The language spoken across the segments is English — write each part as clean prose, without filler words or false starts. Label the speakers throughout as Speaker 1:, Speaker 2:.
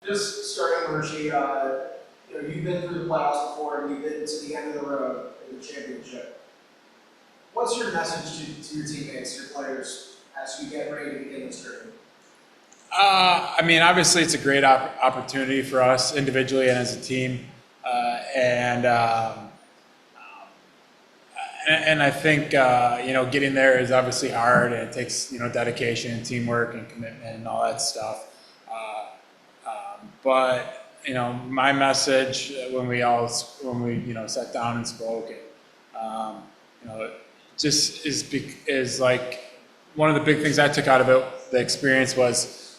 Speaker 1: Just starting, Mersch, you've been through the playoffs before, and you've been to the end of the road in the championship. What's your message to your teammates, your players, as you get ready to begin this journey?
Speaker 2: I mean, obviously, it's a great opportunity for us individually and as a team, and I think getting there is obviously hard, and it takes dedication and teamwork and commitment and all that stuff. But my message when we sat down and spoke, just is like one of the big things I took out of it. The experience was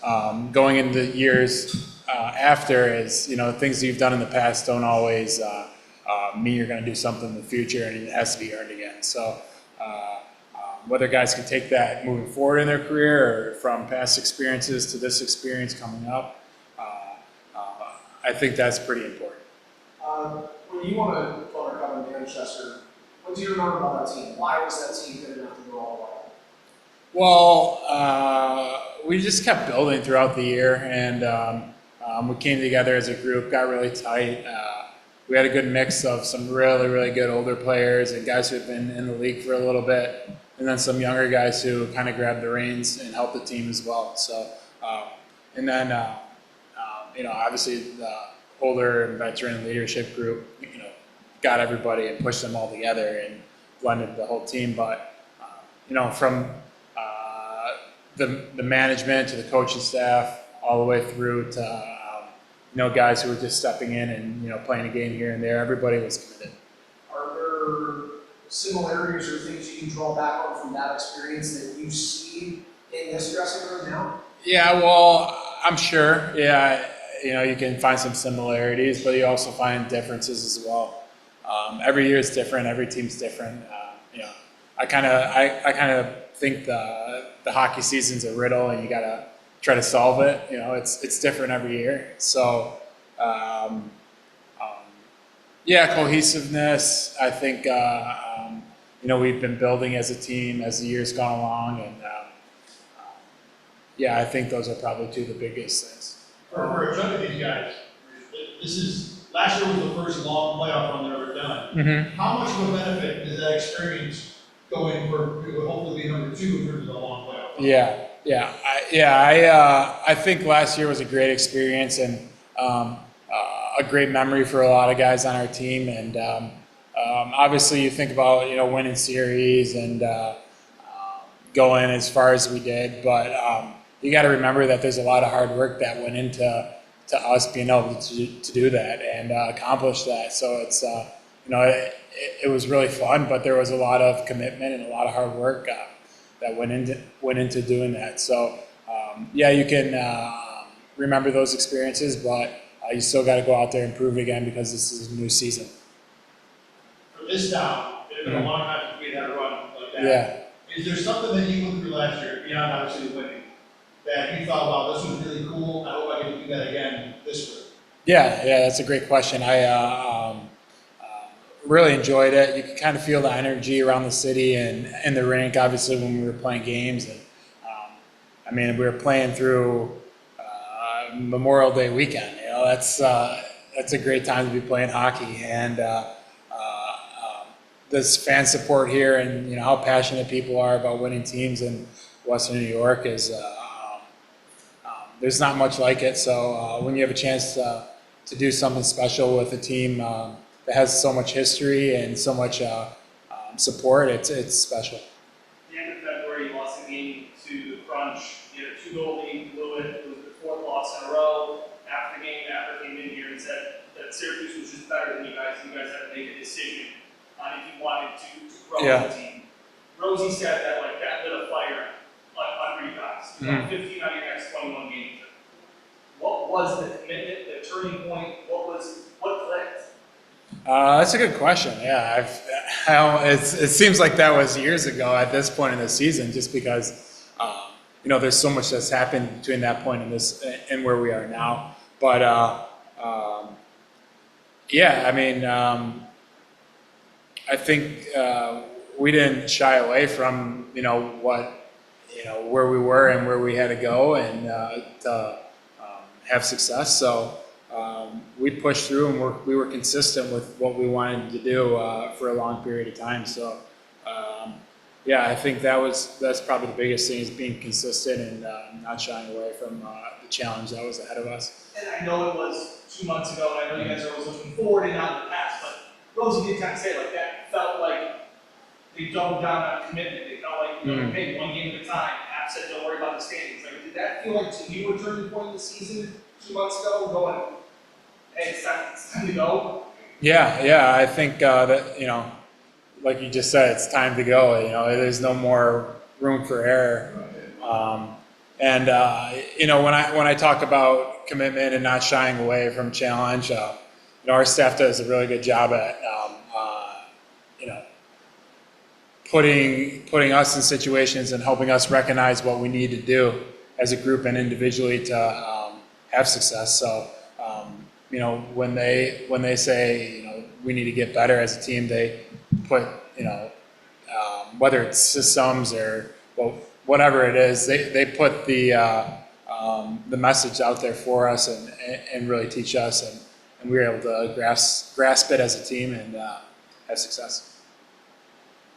Speaker 2: going into years after is things that you've done in the past don't always mean you're going to do something in the future, and it has to be earned again. So whether guys can take that moving forward in their career or from past experiences to this experience coming up, I think that's pretty important.
Speaker 1: When you won a Calder Cup in Rochester, what do you remember about that team? Why was that team good enough to go all the way?
Speaker 2: Well, we just kept building throughout the year, and we came together as a group, got really tight. We had a good mix of some really, really good older players and guys who had been in the league for a little bit, and then some younger guys who kind of grabbed the reins and helped the team as well. So, and then obviously the older and veteran leadership group, got everybody and pushed them all together and blended the whole team. But from the management to the coaching staff, all the way through to guys who were just stepping in and playing a game here and there, everybody was committed.
Speaker 1: Are there similarities or things you can draw back on from that experience that you see in this dressing room now?
Speaker 2: Yeah, well, I'm sure. Yeah, you can find some similarities, but you also find differences as well. Every year is different. Every team's different. I kind of think the hockey season's a riddle, and you gotta try to solve it. It's different every year. So, cohesiveness. I think we've been building as a team as the years gone along, and I think those are probably two of the biggest things.
Speaker 3: For a chunk of these guys, last year was the first long playoff run they've ever done. Mm-hmm. How much of a benefit is that experience going for it would hopefully be number 2 in terms of a long playoff run?
Speaker 2: I think last year was a great experience and a great memory for a lot of guys on our team. And obviously, you think about winning series and going as far as we did, but you got to remember that there's a lot of hard work that went into us being able to do that and accomplish that. So it's it was really fun, but there was a lot of commitment and a lot of hard work that went into doing that. So you can remember those experiences, but you still got to go out there and prove it again because this is a new season.
Speaker 3: For this town, it's been a long time since we had a run like that.
Speaker 2: Yeah.
Speaker 3: Is there something that you went through last year, beyond obviously the winning, that you thought, wow, this was really cool, I hope I can do that again this year?
Speaker 2: Yeah, that's a great question. I really enjoyed it. You could kind of feel the energy around the city and the rink, obviously, when we were playing games. And we were playing through Memorial Day weekend. That's a great time to be playing hockey. And this fan support here and how passionate people are about winning teams in Western New York is there's not much like it. So when you have a chance to do something special with a team that has so much history and so much support, it's special.
Speaker 4: At the end of February, you lost a game to the Crunch. You had a 2-goal lead, you blew it. It was the 4th loss in a row. After the game, After came in here and said that Syracuse was just better than you guys. You guys had to make a decision on if you wanted to grow the team. Rosie said that that lit a fire under you guys. You won 15 out of your next 21 games. What was the commitment, the turning point? What clicked?
Speaker 2: That's a good question. Yeah, it seems like that was years ago at this point in the season, just because there's so much that's happened between that point and where we are now. But I think we didn't shy away from where we were and where we had to go, and to have success. So we pushed through and we were consistent with what we wanted to do for a long period of time. So yeah, I think that's probably the biggest thing, is being consistent and not shying away from the challenge that was ahead of us.
Speaker 4: And I know it was 2 months ago, and I know you guys are always looking forward and not in the past, but Rosie did kind of say it like that. It felt like they doubled down on commitment. They felt like, you know, hey, one game at a time. App said, don't worry about the standings. Like, did that feel like to you a turning point in the season 2 months ago, going, hey, it's time to go?
Speaker 2: Yeah, I think that, you know, like you just said, it's time to go. You know, there's no more room for error. You know, when I talk about commitment and not shying away from challenge, you know, our staff does a really good job at, you know, putting us in situations and helping us recognize what we need to do as a group and individually to have success. So, you know, when they say, you know, we need to get better as a team, they put, you know, whether it's systems or, well, whatever it is, they put the message out there for us and really teach us, and we were able to grasp it as a team and have success.